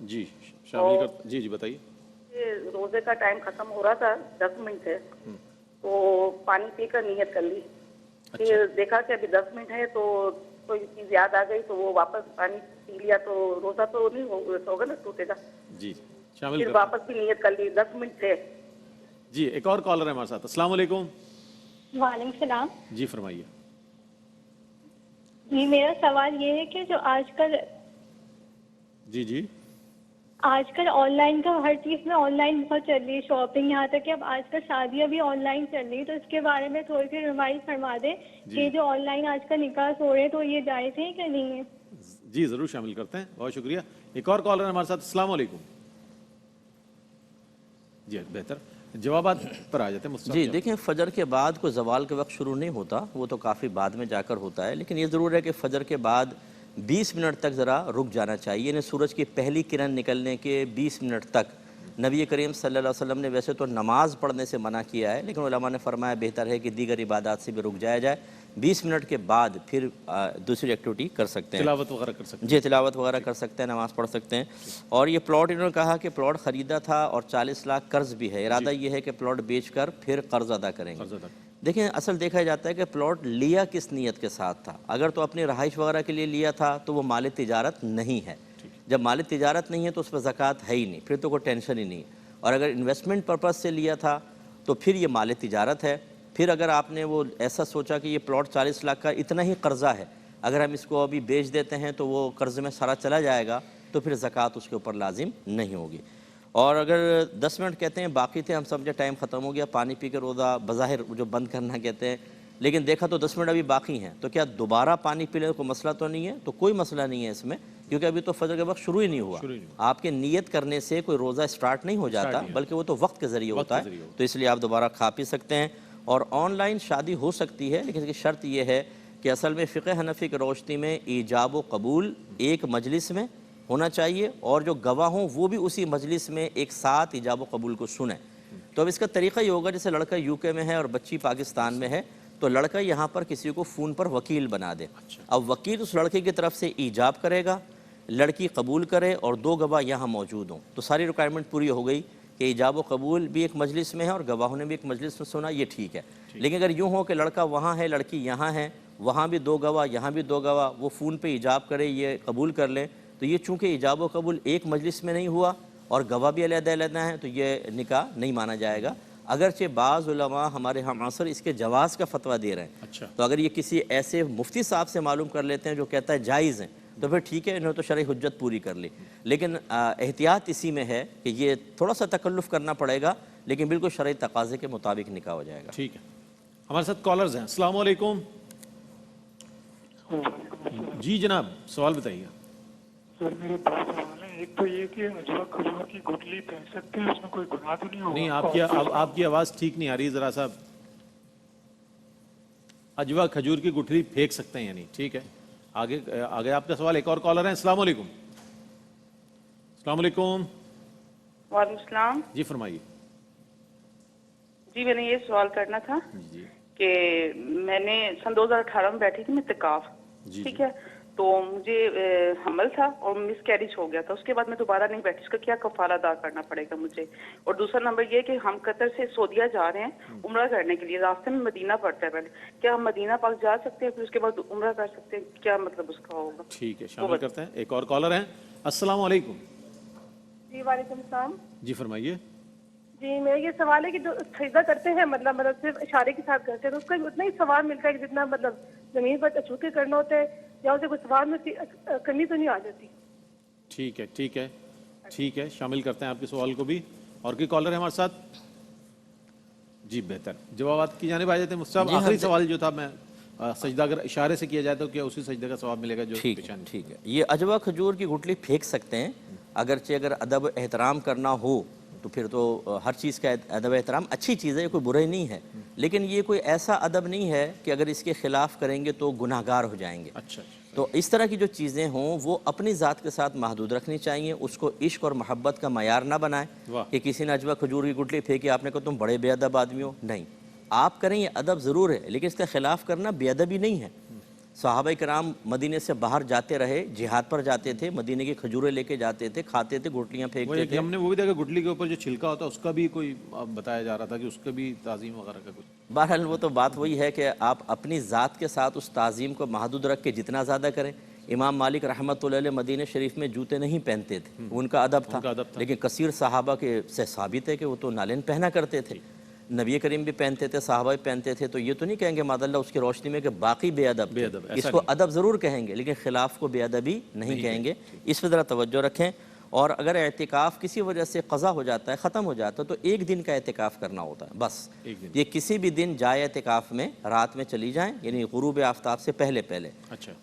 جی شامل کر جی بتائیے. روزے کا ٹائم ختم ہو رہا تھا, 10 منٹ ہے, تو پانی پی کر نیت کر لی. پھر دیکھا کہ ابھی 10 منٹ ہے تو کوئی چیز یاد آ گئی تو وہ واپس پانی پی لیا, تو روزہ تو نہیں ہوگا نا, ٹوٹے گا. جی شامل پھر کر واپس بھی نیت کر لی, 10 منٹ تھے. جی ایک اور کالر ہے ہمارے ساتھ. السلام علیکم. وعلیکم السلام. جی فرمائیے. جی میرا سوال یہ ہے کہ جو جی آج کل آن لائن کا ہر چیز میں آن لائن بہت چل رہی ہے, شاپنگ, یہاں تک کہ اب آج کل شادیاں بھی آن لائن چل رہی ہے, تو اس کے بارے میں تھوڑی سی رہنمائی فرما دیں کہ جو آن لائن آج کل نکاح ہو رہے ہیں تو یہ جائز ہے کہ نہیں ہے؟ جی ضرور شامل کرتے ہیں, بہت شکریہ. ایک اور کالر ہے ہمارے ساتھ. السلام علیکم. جی بہتر جوابات پر آ جاتے ہیں. جی دیکھیں, فجر کے بعد کوئی زوال کے وقت شروع نہیں ہوتا, وہ تو کافی بعد میں جا کر ہوتا ہے, لیکن یہ ضرور ہے کہ فجر کے بعد 20 منٹ تک ذرا رک جانا چاہیے. یعنی سورج کی پہلی کرن نکلنے کے 20 منٹ تک. نبی کریم صلی اللہ علیہ وسلم نے ویسے تو نماز پڑھنے سے منع کیا ہے, لیکن علماء نے فرمایا بہتر ہے کہ دیگر عبادات سے بھی رک جایا جائے. 20 منٹ کے بعد پھر دوسری ایکٹیویٹی کر سکتے ہیں, تلاوت وغیرہ کر سکتے ہیں. جی تلاوت وغیرہ کر سکتے ہیں, نماز پڑھ سکتے ہیں. اور یہ پلاٹ انہوں نے کہا کہ پلاٹ خریدا تھا اور 40 لاکھ قرض بھی ہے, ارادہ یہ ہے کہ پلاٹ بیچ کر پھر قرض ادا کریں گے. دیکھیں اصل دیکھا جاتا ہے کہ پلاٹ لیا کس نیت کے ساتھ تھا. اگر تو اپنی رہائش وغیرہ کے لیے لیا تھا تو وہ مال تجارت نہیں ہے. جب مال تجارت نہیں ہے تو اس پر زکوٰۃ ہے ہی نہیں, پھر تو کوئی ٹینشن ہی نہیں. اور اگر انویسٹمنٹ پرپز سے لیا تھا تو پھر یہ مال تجارت ہے. پھر اگر آپ نے وہ ایسا سوچا کہ یہ پلاٹ 40 لاکھ کا اتنا ہی قرضہ ہے, اگر ہم اس کو ابھی بیچ دیتے ہیں تو وہ قرض میں سارا چلا جائے گا, تو پھر زکوٰۃ اس کے اوپر لازم نہیں ہوگی. اور اگر 10 منٹ کہتے ہیں باقی تھے, ہم سمجھے ٹائم ختم ہو گیا, پانی پی کے روزہ بظاہر جو بند کرنا کہتے ہیں, لیکن دیکھا تو 10 منٹ ابھی باقی ہیں, تو کیا دوبارہ پانی پی لیں کوئی مسئلہ تو نہیں ہے؟ تو کوئی مسئلہ نہیں ہے اس میں, کیونکہ ابھی تو فجر کے وقت شروع ہی نہیں ہوا. آپ کے نیت کرنے سے کوئی روزہ سٹارٹ نہیں ہو جاتا, بلکہ وہ تو وقت کے ذریعے ہوتا ہے, تو اس لیے آپ دوبارہ کھا پی سکتے ہیں. اور آن لائن شادی ہو سکتی ہے, لیکن اس کی شرط یہ ہے کہ اصل میں فقہ حنفی کی روشنی میں ایجاب و قبول ایک مجلس میں ہونا چاہیے, اور جو گواہ ہوں وہ بھی اسی مجلس میں ایک ساتھ ایجاب و قبول کو سنیں. تو اب اس کا طریقہ یہ ہوگا, جیسے لڑکا UK میں ہے اور بچی پاکستان میں ہے, تو لڑکا یہاں پر کسی کو فون پر وکیل بنا دے. اب وکیل اس لڑکے کی طرف سے ایجاب کرے گا, لڑکی قبول کرے, اور 2 گواہ یہاں موجود ہوں, تو ساری ریکوائرمنٹ پوری ہو گئی کہ ایجاب و قبول بھی ایک مجلس میں ہے اور گواہوں نے بھی ایک مجلس میں سنا, یہ ٹھیک ہے. لیکن اگر یوں ہو کہ لڑکا وہاں ہے, لڑکی یہاں ہے, وہاں بھی 2 گواہ, یہاں بھی 2 گواہ, وہ فون پہ ایجاب کرے, یہ قبول کر لیں, تو یہ چونکہ ایجاب و قبول ایک مجلس میں نہیں ہوا اور گواہ بھی علیحدہ علیحدہ ہیں, تو یہ نکاح نہیں مانا جائے گا. اگرچہ بعض علماء ہمارے ہم عصر اس کے جواز کا فتویٰ دے رہے ہیں, تو اگر یہ کسی ایسے مفتی صاحب سے معلوم کر لیتے ہیں جو کہتا ہے جائز ہیں, تو پھر ٹھیک ہے, انہوں نے تو شرعی حجت پوری کر لی. لیکن احتیاط اسی میں ہے کہ یہ تھوڑا سا تکلف کرنا پڑے گا, لیکن بالکل شرعی تقاضے کے مطابق نکاح ہو جائے گا. ٹھیک ہے. ہمارے ساتھ کالرز ہیں. السلام علیکم. جی جناب سوال بتائیے. سر میرے 2 سوال ہیں. ایک تو یہ کہ اجوا کھجور کی گٹلی پہن سکتے ہیں, اس میں کوئی گناہ تو نہیں ہوگا؟ نہیں, آپ کی آواز ٹھیک نہیں آ رہی ذرا سا. اجوا کھجور کی گٹھلی پھینک سکتے ہیں یعنی, ٹھیک ہے. آگے آپ کا سوال. ایک اور کالر ہیں. السلام علیکم. السلام علیکم. وعلیکم السلام. جی فرمائیے. جی میں نے یہ سوال کرنا تھا کہ میں نے سن 2018 میں بیٹھی تھی میں اعتکاف, ٹھیک ہے, تو مجھے حمل تھا اور مس کیریج ہو گیا تھا. اس کے بعد میں دوبارہ نہیں بیٹھی, اس کا کیا کفارہ ادا کرنا پڑے گا مجھے؟ اور دوسرا نمبر یہ کہ ہم قطر سے سعودیہ جا رہے ہیں عمرہ کرنے کے لیے, راستے میں مدینہ پڑتا ہے پہلے, کیا ہم مدینہ پاک جا سکتے ہیں پھر اس کے بعد عمرہ کر سکتے ہیں؟ کیا مطلب اس کا ہوگا؟ ٹھیک ہے, شامل کرتے ہیں. ایک اور کالر ہیں. السلام علیکم. جی وعلیکم السلام. جی فرمائیے. جی میرا یہ سوال ہے کہ جو سجدہ کرتے ہیں مطلب صرف اشارے کے ساتھ کرتے ہیں, تو اس کا اتنا ہی ثواب ملتا ہے کہ جتنا مطلب زمین پر چھو کے کرنا ہوتا ہے, یا اسے کوئی ثواب میں کرنی تو نہیں آ جاتی؟ ٹھیک ہے, ٹھیک ہے, ٹھیک ہے, شامل کرتے ہیں آپ کے سوال کو بھی. اور کوئی کالر ہے ہمارے ساتھ؟ جی بہتر, جوابات کی جانب آ جاتے ہیں. مصطفیٰ آخری سوال جو تھا, میں سجدہ اگر اشارے سے کیا جائے تو کیا اسی سجدے کا ثواب ملے گا جو پیشانی؟ ٹھیک ہے. یہ اجوا کھجور کی گٹلی پھینک سکتے ہیں, اگرچہ اگر ادب احترام کرنا ہو تو پھر تو ہر چیز کا ادب احترام اچھی چیز ہے, یہ کوئی برائی نہیں ہے, لیکن یہ کوئی ایسا ادب نہیں ہے کہ اگر اس کے خلاف کریں گے تو گناہ گار ہو جائیں گے. تو اس طرح کی جو چیزیں ہوں وہ اپنی ذات کے ساتھ محدود رکھنی چاہیے, اس کو عشق اور محبت کا معیار نہ بنائیں کہ کسی نے اجوا کھجور کی گٹلی پھینکی, آپ نے کہا تم بڑے بے ادب آدمی ہو. نہیں, آپ کریں یہ ادب ضرور ہے, لیکن اس کے خلاف کرنا بے ادبی نہیں ہے. صحابہ کرام مدینے سے باہر جاتے رہے، جہاد پر جاتے تھے، مدینے کی کھجوریں لے کے جاتے تھے، کھاتے تھے، گٹلیاں پھینکتے تھے۔ ہم نے وہ بھی دیکھا گٹلی کے اوپر جو چھلکا ہوتا ہے اس کا بھی کوئی بتایا جا رہا تھا کہ اس کا بھی تعظیم وغیرہ کا کچھ۔ بہرحال وہ تو بات وہی ہے کہ آپ اپنی ذات کے ساتھ اس تعظیم کو محدود رکھ کے جتنا زیادہ کریں۔ امام مالک رحمۃ اللہ علیہ مدینہ شریف میں جوتے نہیں پہنتے تھے، ان کا ادب تھا، لیکن کثیر صحابہ کے سے ثابت ہے کہ وہ تو نالین پہنا کرتے تھے، نبی کریم بھی پہنتے تھے، صحابہ بھی پہنتے تھے۔ تو یہ تو نہیں کہیں گے معاذ اللہ اس کی روشنی میں کہ باقی بے ادب تھے، اس کو ادب ضرور کہیں گے لیکن خلاف کو بے ادبی نہیں کہیں گے۔ اس پہ ذرا توجہ رکھیں۔ اور اگر اعتکاف کسی وجہ سے قضا ہو جاتا ہے، ختم ہو جاتا ہے، تو ایک دن کا اعتکاف کرنا ہوتا ہے بس۔ یہ کسی بھی دن جائے اعتکاف میں رات میں چلی جائیں، یعنی غروب آفتاب سے پہلے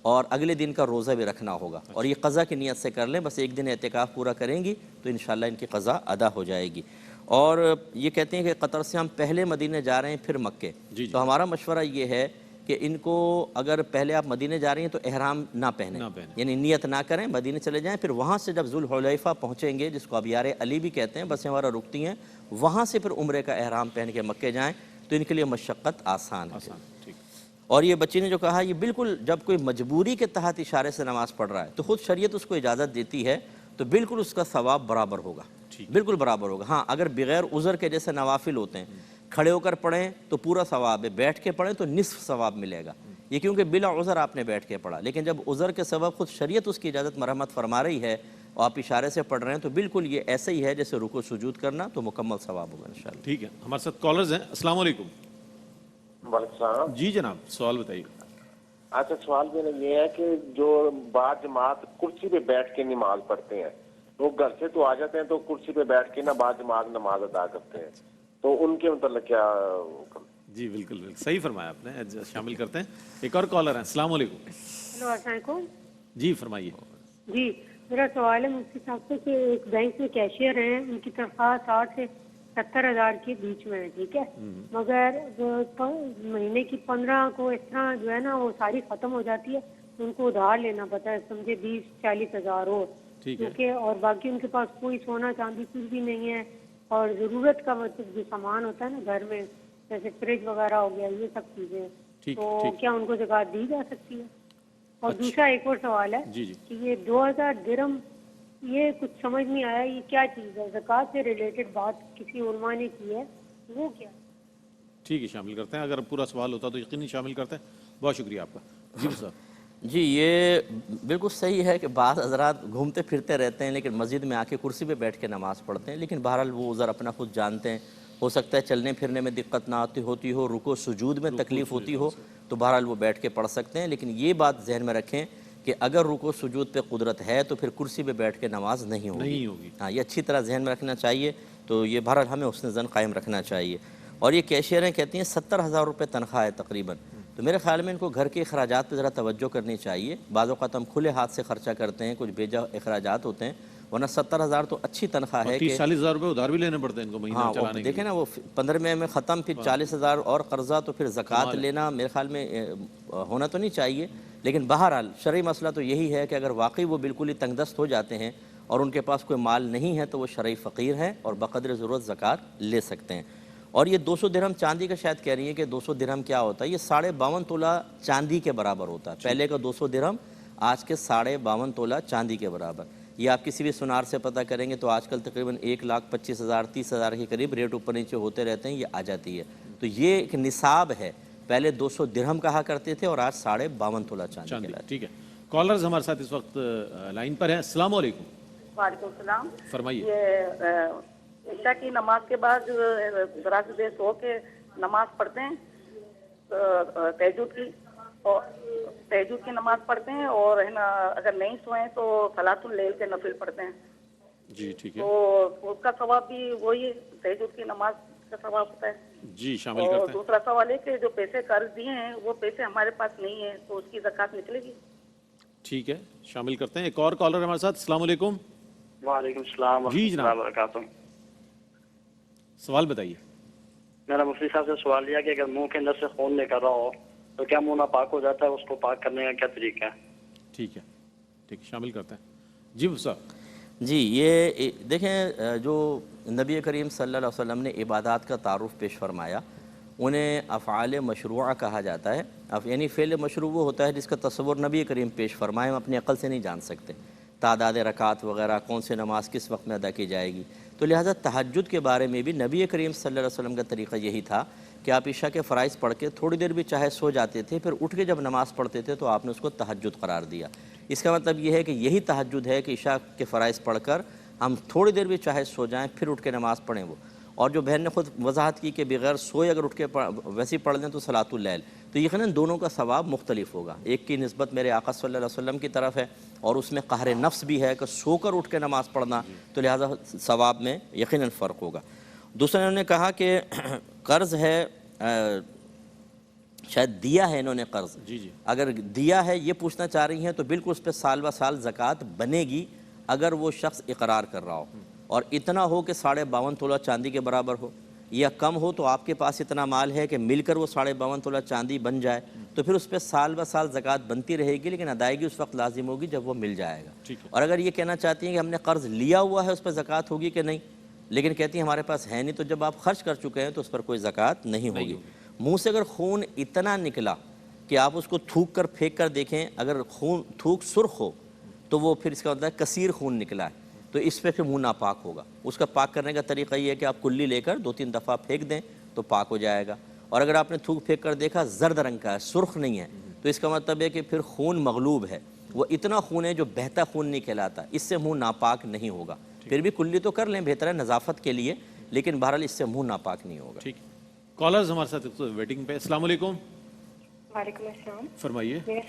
اور اگلے دن کا روزہ بھی رکھنا ہوگا، اور یہ قضا کی نیت سے کر لیں، بس ایک دن اعتکاف پورا کریں گی تو انشاءاللہ ان کی قضا ادا ہو جائے گی۔ اور یہ کہتے ہیں کہ قطر سے ہم پہلے مدینے جا رہے ہیں پھر مکے، تو ہمارا مشورہ یہ ہے کہ ان کو اگر پہلے آپ مدینے جا رہی ہیں تو احرام نہ پہنیں، یعنی نیت نہ کریں، مدینے چلے جائیں، پھر وہاں سے جب ذوالحلیفہ پہنچیں گے، جس کو اب یار علی بھی کہتے ہیں، بس ہمارا رکتی ہیں، وہاں سے پھر عمرے کا احرام پہن کے مکے جائیں تو ان کے لیے مشقت آسان ہے۔ اور یہ بچی نے جو کہا، یہ بالکل جب کوئی مجبوری کے تحت اشارے سے نماز پڑھ رہا ہے تو خود شریعت اس کو اجازت دیتی ہے، تو بالکل اس کا ثواب برابر ہوگا، بالکل برابر ہوگا۔ ہاں اگر بغیر عذر کے جیسے نوافل ہوتے ہیں، کھڑے ہو کر پڑھیں تو پورا ثواب ہے، بیٹھ کے پڑھیں تو نصف ثواب ملے گا، یہ کیونکہ بلا عذر آپ نے بیٹھ کے پڑھا۔ لیکن جب عذر کے سبب خود شریعت اس کی اجازت مرحمت فرما رہی ہے اور آپ اشارے سے پڑھ رہے ہیں، تو بالکل یہ ایسے ہی ہے جیسے رکوع سجود کرنا، تو مکمل ثواب ہوگا انشاءاللہ۔ ٹھیک ہے، ہمارے ساتھ کالرز ہیں۔ السلام علیکم۔ وعلیکم السلام۔ جی جناب، سوال بتائیے۔ اچھا، سوال میرا یہ ہے کہ جو بعض جماعت کرسی پہ بیٹھ کے نماز پڑھتے ہیں، وہ گھر سے تو آ جاتے ہیں تو کرسی پہ بیٹھ کے بعض جماعت نماز ادا کرتے ہیں، تو ان کے متعلق کیا حکم؟ جی بالکل بالکل صحیح فرمایا آپ نے، شامل کرتے ہیں۔ ایک اور کالر ہیں۔ السلام علیکم۔ ہیلو، السلام علیکم۔ جی فرمائیے۔ جی میرا سوال ہے مفتی صاحب سے کہ ایک بینک میں کیشیئر ہیں، ان کی تنخواہ 60 سے 70 ہزار کے بیچ میں ہے، ٹھیک ہے، مگر مہینے کی 15 کو اس طرح جو ہے نا وہ ساری ختم ہو جاتی ہے، ان کو ادھار لینا پڑتا ہے، سمجھے 20-40 ہزار ہو، کیونکہ اور باقی ان کے پاس کوئی سونا چاندی کچھ بھی نہیں ہے، اور ضرورت کا مطلب جو سامان ہوتا ہے نا گھر میں، جیسے فریج وغیرہ ہو گیا، یہ سب چیزیں، تو کیا ان کو زکوٰۃ دی جا سکتی ہے؟ اور دوسرا ایک اور سوال ہے کہ یہ 2000 درہم، یہ کچھ سمجھ نہیں آیا، یہ کیا چیز ہے؟ زکوٰۃ سے ریلیٹڈ بات کسی علماء نے کی ہے، وہ کیا؟ ٹھیک ہے، شامل کرتے ہیں، اگر پورا سوال ہوتا تو یقینی شامل کرتے ہیں۔ بہت شکریہ آپ کا۔ جی صاحب۔ جی یہ بالکل صحیح ہے کہ بعض حضرات گھومتے پھرتے رہتے ہیں لیکن مسجد میں آ کے کرسی پہ بیٹھ کے نماز پڑھتے ہیں، لیکن بہرحال وہ عذر اپنا خود جانتے ہیں، ہو سکتا ہے چلنے پھرنے میں دقت نہ ہوتی ہو، رکوع سجود میں تکلیف ہوتی ہو، تو بہرحال وہ بیٹھ کے پڑھ سکتے ہیں، لیکن یہ بات ذہن میں رکھیں کہ اگر رکوع سجود پہ قدرت ہے تو پھر کرسی پہ بیٹھ کے نماز نہیں ہوگی۔ ہاں یہ اچھی طرح ذہن میں رکھنا چاہیے، تو یہ بہرحال ہمیں حسن ظن قائم رکھنا چاہیے۔ اور یہ کیشیئریں کہتی ہیں 70,000 روپے تنخواہ ہے تقریباً، تو میرے خیال میں ان کو گھر کے اخراجات پہ ذرا توجہ کرنی چاہیے۔ بعض اوقات ہم کھلے ہاتھ سے خرچہ کرتے ہیں، کچھ بیجا اخراجات ہوتے ہیں، ورنہ 70,000 تو اچھی تنخواہ ہے کہ 30-40 ہزار روپے ادھار بھی لینے پڑتے ہیں ان کو مہینے میں چلانے کے لیے۔ دیکھیں نا وہ 15 میں ختم، پھر 40,000 اور قرضہ، تو پھر زکوٰۃ لینا میرے خیال میں ہونا تو نہیں چاہیے، لیکن بہرحال شرعی مسئلہ تو یہی ہے کہ اگر واقعی وہ بالکل ہی تنگ دست ہو جاتے ہیں اور ان کے پاس کوئی مال نہیں ہے تو وہ شرعی فقیر ہیں اور بقدر ضرورت زکوٰۃ لے سکتے ہیں۔ اور یہ 200 درہم چاندی کا شاید کہہ رہی ہے کہ 200 درہم کیا ہوتا ہے، یہ 52.5 تولہ چاندی کے برابر ہوتا ہے، پہلے کا 200 درہم آج کے 52.5 تولہ چاندی کے برابر۔ یہ آپ کسی بھی سنار سے پتہ کریں گے تو آج کل تقریباً 1,25,000 30,000 کے قریب ریٹ اوپر نیچے ہوتے رہتے ہیں، یہ آ جاتی ہے۔ تو یہ ایک نصاب ہے، پہلے 200 درہم کہا کرتے تھے اور آج 52.5 تولہ چاندی۔ ٹھیک ہے، کالرز ہمارے ساتھ اس وقت لائن پر ہیں۔ السلام علیکم۔ وعلیکم السلام۔ فرمائیے۔ یہ عشاء کی نماز کے بعد ذرا سی دیر سو کے نماز پڑھتے ہیں، تہجد کی نماز پڑھتے ہیں، اور ہے نا اگر نہیں سوئیں تو صلاۃ اللیل کے نفل پڑھتے ہیں۔ جی ٹھیک ہے، تو اس کا ثواب بھی وہی تہجد کی نماز کا ثواب ہوتا ہے۔ جی شامل کرتے ہیں۔ اور دوسرا سوال ہے کہ جو پیسے قرض دیے ہیں وہ پیسے ہمارے پاس نہیں ہیں تو اس کی زکوٰۃ نکلے گی؟ ٹھیک ہے، شامل کرتے ہیں۔ ایک اور کالر ہمارے ساتھ۔ السلام علیکم۔ وعلیکم السلام جی ورحمۃ اللہ وبرکاتہ۔ سوال بتائیے۔ میرا مفتی صاحب سے سوال یہ کہ اگر منہ کے اندر سے خون نکل رہا ہو تو کیا منہ ناپاک ہو جاتا ہے؟ اس کو پاک کرنے کا کیا طریقہ ہے؟ ٹھیک ہے، ٹھیک، شامل کرتے ہیں۔ جی صاحب۔ جی یہ دیکھیں، جو نبی کریم صلی اللہ علیہ وسلم نے عبادات کا تعارف پیش فرمایا انہیں افعال مشروعہ کہا جاتا ہے. یعنی فعل مشروع وہ ہوتا ہے جس کا تصور نبی کریم پیش فرمائے، ہم اپنی عقل سے نہیں جان سکتے، تعداد رکعات وغیرہ، کون سے نماز کس وقت میں ادا کی جائے گی. تو لہٰذا تہجد کے بارے میں بھی نبی کریم صلی اللہ علیہ وسلم کا طریقہ یہی تھا کہ آپ عشاء کے فرائض پڑھ کے تھوڑی دیر بھی چاہے سو جاتے تھے، پھر اٹھ کے جب نماز پڑھتے تھے تو آپ نے اس کو تہجد قرار دیا. اس کا مطلب یہ ہے کہ یہی تہجد ہے کہ عشاء کے فرائض پڑھ کر ہم تھوڑی دیر بھی چاہے سو جائیں پھر اٹھ کے نماز پڑھیں وہ. اور جو بہن نے خود وضاحت کی کہ بغیر سوئے اگر اٹھ کے ویسے ہی پڑھ لیں تو صلاۃ اللیل، تو یقیناً دونوں کا ثواب مختلف ہوگا. ایک کی نسبت میرے آقا صلی اللہ علیہ وسلم کی طرف ہے اور اس میں قہر نفس بھی ہے کہ سو کر اٹھ کے نماز پڑھنا، تو لہٰذا ثواب میں یقیناً فرق ہوگا. دوسرے انہوں نے کہا کہ قرض ہے، شاید دیا ہے انہوں نے قرض، اگر دیا ہے یہ پوچھنا چاہ رہی ہیں تو بالکل اس پہ سال بہ سال زکوٰۃ بنے گی اگر وہ شخص اقرار کر رہا ہو اور اتنا ہو کہ 52.5 تولہ چاندی کے برابر ہو، یا کم ہو تو آپ کے پاس اتنا مال ہے کہ مل کر وہ 52.5 تولہ چاندی بن جائے، تو پھر اس پہ سال بہ سال زکوٰۃ بنتی رہے گی، لیکن ادائیگی اس وقت لازم ہوگی جب وہ مل جائے گا. اور اگر یہ کہنا چاہتی ہیں کہ ہم نے قرض لیا ہوا ہے اس پہ زکوٰۃ ہوگی کہ نہیں، لیکن کہتی ہیں ہمارے پاس ہے نہیں، تو جب آپ خرچ کر چکے ہیں تو اس پر کوئی زکوٰۃ نہیں ہوگی. منہ سے اگر خون اتنا نکلا کہ آپ اس کو تھوک کر پھینک کر دیکھیں، اگر خون تھوک سرخ ہو تو وہ پھر اس کا مطلب ہے کثیر خون نکلا ہے، تو اس پہ پھر منہ ناپاک ہوگا. اس کا پاک کرنے کا طریقہ یہ ہے کہ آپ کلی لے کر 2-3 دفعہ پھینک دیں تو پاک ہو جائے گا. اور اگر آپ نے تھوک پھینک کر دیکھا زرد رنگ کا ہے، سرخ نہیں ہے، تو اس کا مطلب ہے کہ پھر خون مغلوب ہے، وہ اتنا خون ہے جو بہتا خون نہیں کہلاتا، اس سے منہ ناپاک نہیں ہوگا. پھر بھی کلی تو کر لیں، بہتر ہے نظافت کے لیے، لیکن بہرحال اس سے منہ ناپاک نہیں ہوگا. ٹھیک. کالرز ہمارے ساتھ ویٹنگ پہ. السلام علیکم. وعلیکم السلام. فرمائیے. میرا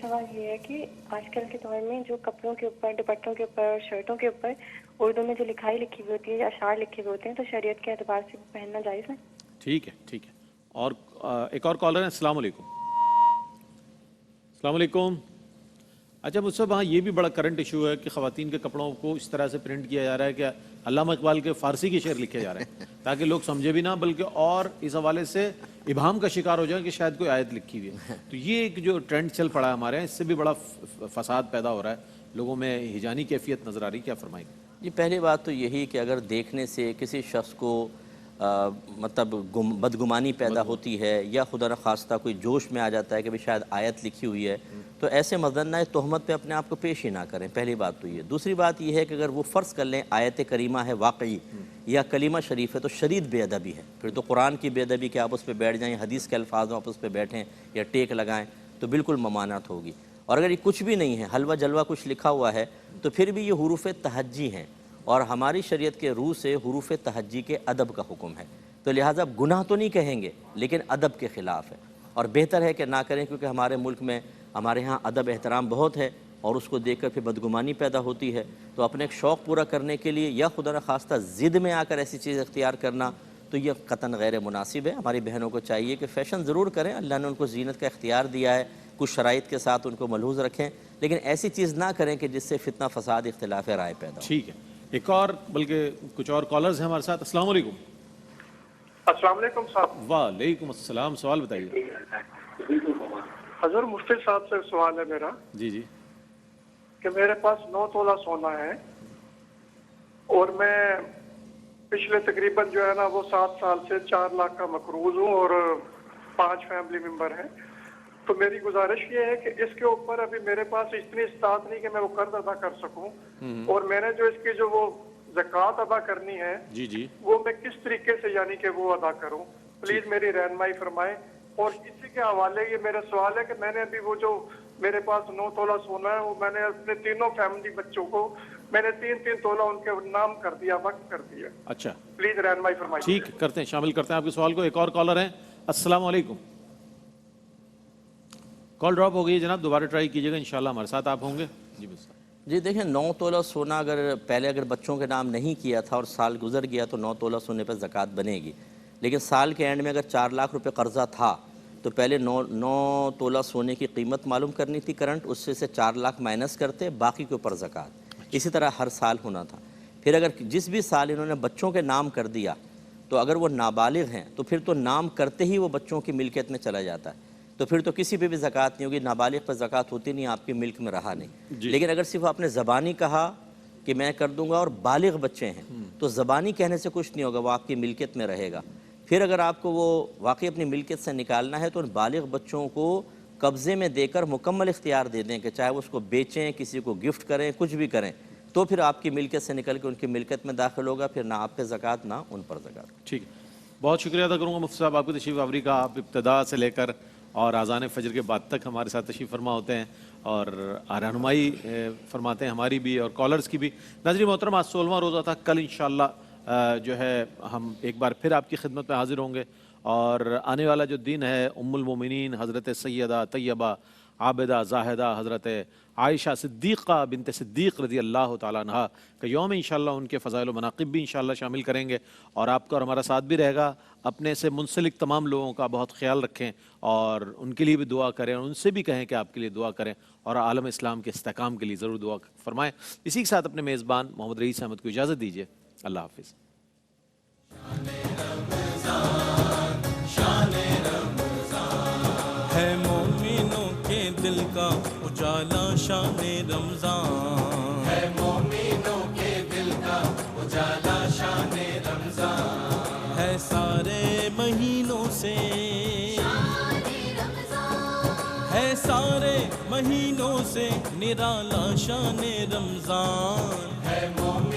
سوال یہ ہے کہ آج کل کے دور میں جو کپڑوں کے اوپر، دوپٹوں کے اوپر اور شرٹوں کے اوپر اردو میں جو لکھائی لکھی ہوئی ہوتی ہے یا اشعار لکھے ہوئے ہوتے ہیں، تو شریعت کے اعتبار سے پہننا جائز ہے؟ ٹھیک ہے، ٹھیک ہے. اور ایک اور کالر ہے. السلام علیکم. السلام علیکم. اچھا مجھ سے وہاں یہ بھی بڑا کرنٹ ایشو ہے کہ خواتین کے کپڑوں کو اس طرح سے پرنٹ کیا جا رہا ہے کہ علامہ اقبال کے فارسی کے شعر لکھے جا رہے ہیں تاکہ لوگ سمجھے بھی نہ، بلکہ اور اس حوالے سے ابہام کا شکار ہو جائیں کہ شاید کوئی آیت لکھی ہوئی ہے. تو یہ ایک جو ٹرینڈ چل پڑا ہے ہمارے یہاں، اس سے بھی بڑا فساد پیدا ہو رہا ہے، لوگوں میں ہجانی کیفیت نظر آ رہی. کیا فرمائیں گے؟ جی پہلی بات تو یہی کہ اگر دیکھنے سے کسی شخص کو مطلب بدگمانی پیدا ہوتی ہے یا خدا نخواستہ کوئی جوش میں آ جاتا ہے کہ بھی شاید آیت لکھی ہوئی ہے، تو ایسے مظنہ تہمت پہ اپنے آپ کو پیش ہی نہ کریں. پہلی بات تو یہ. دوسری بات یہ ہے کہ اگر وہ فرض کر لیں آیت کریمہ ہے واقعی یا کلمہ شریف ہے تو شدید بے ادبی ہے. پھر تو قرآن کی بے ادبی کہ آپ اس پہ بیٹھ جائیں، حدیث کے الفاظ آپ اس پہ بیٹھیں یا ٹیک لگائیں تو بالکل ممانعت ہوگی. اور اگر یہ کچھ بھی نہیں ہے، حلوہ جلوہ کچھ لکھا ہوا ہے، تو پھر بھی یہ حروف تہجی ہیں اور ہماری شریعت کے روح سے حروف تہجی کے ادب کا حکم ہے. تو لہٰذا گناہ تو نہیں کہیں گے لیکن ادب کے خلاف ہے، اور بہتر ہے کہ نہ کریں، کیونکہ ہمارے ملک میں ہمارے ہاں ادب احترام بہت ہے اور اس کو دیکھ کر پھر بدگمانی پیدا ہوتی ہے. تو اپنے ایک شوق پورا کرنے کے لیے یا خدا نخواستہ ضد میں آ کر ایسی چیز اختیار کرنا تو یہ قطعاً غیر مناسب ہے. ہماری بہنوں کو چاہیے کہ فیشن ضرور کریں، اللہ نے ان کو زینت کا اختیار دیا ہے، کچھ شرائط کے ساتھ ان کو ملحوظ رکھیں، لیکن ایسی چیز نہ کریں کہ جس سے فتنہ فساد اختلاف رائے پیدا ہو. ٹھیک ہے. ایک اور بلکہ کچھ اور کالرز ہیں ہمارے ساتھ. السلام علیکم. السلام علیکم صاحب. وعلیکم السلام. سوال بتائیے. حضور مفتی صاحب سے سوال ہے میرا. جی جی. کہ میرے پاس 9 تولہ سونا ہے اور میں پچھلے تقریباً جو ہے نا وہ 7 سال سے 4 لاکھ کا مقروض ہوں اور 5 فیملی ممبر ہیں. تو میری گزارش یہ ہے کہ اس کے اوپر ابھی میرے پاس اتنی استطاعت نہیں کہ میں وہ قرض ادا کر سکوں، اور میں نے جو اس کی جو وہ زکوٰۃ ادا کرنی ہے جی جی وہ میں کس طریقے سے یعنی کہ وہ ادا کروں، پلیز میری رہنمائی فرمائیں. اور اسی کے حوالے یہ میرا سوال ہے کہ میں نے ابھی وہ جو میرے پاس 9 تولہ سونا ہے وہ میں نے اپنے تینوں فیملی بچوں کو میں نے 3 تولہ ان کے نام کر دیا، وقف کر دیا. اچھا پلیز رہنمائی فرمائیں. ٹھیک کرتے ہیں، شامل کرتے ہیں آپ کے سوال کو. ایک اور کالر ہیں. السلام علیکم. کال ڈراپ ہو گئی ہے جناب، دوبارہ ٹرائی کیجیے گا، انشاءاللہ ہمارے ساتھ آپ ہوں گے. جی بس. جی دیکھیں 9 تولہ سونا اگر بچوں کے نام نہیں کیا تھا اور سال گزر گیا تو 9 تولہ سونے پہ زکوٰۃ بنے گی. لیکن سال کے اینڈ میں اگر 4 لاکھ روپے قرضہ تھا تو پہلے 9 تولہ سونے کی قیمت معلوم کرنی تھی کرنٹ، اس سے 4 لاکھ مائنس کرتے، باقی کے اوپر زکوٰۃ. اسی طرح ہر سال ہونا تھا. پھر اگر جس بھی سال انہوں نے بچوں کے نام کر دیا تو اگر وہ نابالغ ہیں تو پھر تو نام کرتے ہی وہ بچوں کی ملکیت میں چلا جاتا ہے، تو پھر تو کسی پہ بھی زکوٰۃ نہیں ہوگی. نابالغ پر زکوٰۃ ہوتی نہیں، آپ کی ملک میں رہا نہیں. لیکن اگر صرف آپ نے زبانی کہا کہ میں کر دوں گا اور بالغ بچے ہیں تو زبانی کہنے سے کچھ نہیں ہوگا، وہ آپ کی ملکیت میں رہے گا. پھر اگر آپ کو وہ واقعی اپنی ملکیت سے نکالنا ہے تو ان بالغ بچوں کو قبضے میں دے کر مکمل اختیار دے دیں کہ چاہے وہ اس کو بیچیں، کسی کو گفٹ کریں، کچھ بھی کریں، تو پھر آپ کی ملکیت سے نکل کے ان کی ملکیت میں داخل ہوگا، پھر نہ آپ پہ زکوٰۃ نہ ان پر زکوٰۃ۔ ٹھیک ہے، بہت شکریہ ادا کروں گا مفتی صاحب آپ کی تشریف آوری کا۔ آپ ابتدا سے لے کر اور اذان فجر کے بعد تک ہمارے ساتھ تشریف فرما ہوتے ہیں اور رہنمائی فرماتے ہیں ہماری بھی اور کالرز کی بھی۔ ناظرین محترم، آج 16واں روزہ تھا، کل انشاءاللہ جو ہے ہم ایک بار پھر آپ کی خدمت میں حاضر ہوں گے، اور آنے والا جو دن ہے ام المومنین حضرت سیدہ طیبہ عابدہ زاہدہ حضرت عائشہ صدیقہ بنت صدیق رضی اللہ تعالیٰ عنہ کا یوم انشاءاللہ ان کے فضائل و مناقب بھی انشاءاللہ شامل کریں گے، اور آپ کا اور ہمارا ساتھ بھی رہے گا۔ اپنے سے منسلک تمام لوگوں کا بہت خیال رکھیں اور ان کے لیے بھی دعا کریں، اور ان سے بھی کہیں کہ آپ کے لیے دعا کریں، اور عالم اسلام کے استحکام کے لیے ضرور دعا فرمائیں۔ اسی کے ساتھ اپنے میزبان محمد رئیس احمد کو اجازت دیجیے، اللہ حافظ۔ ہے مومنوں کے دل کا اجالا شان رمضان، ہے مومنوں کے دل کا اجالا شان رمضان، ہے سارے مہینوں سے ہے سارے مہینوں سے نرالا شان رمضان، ہے مومن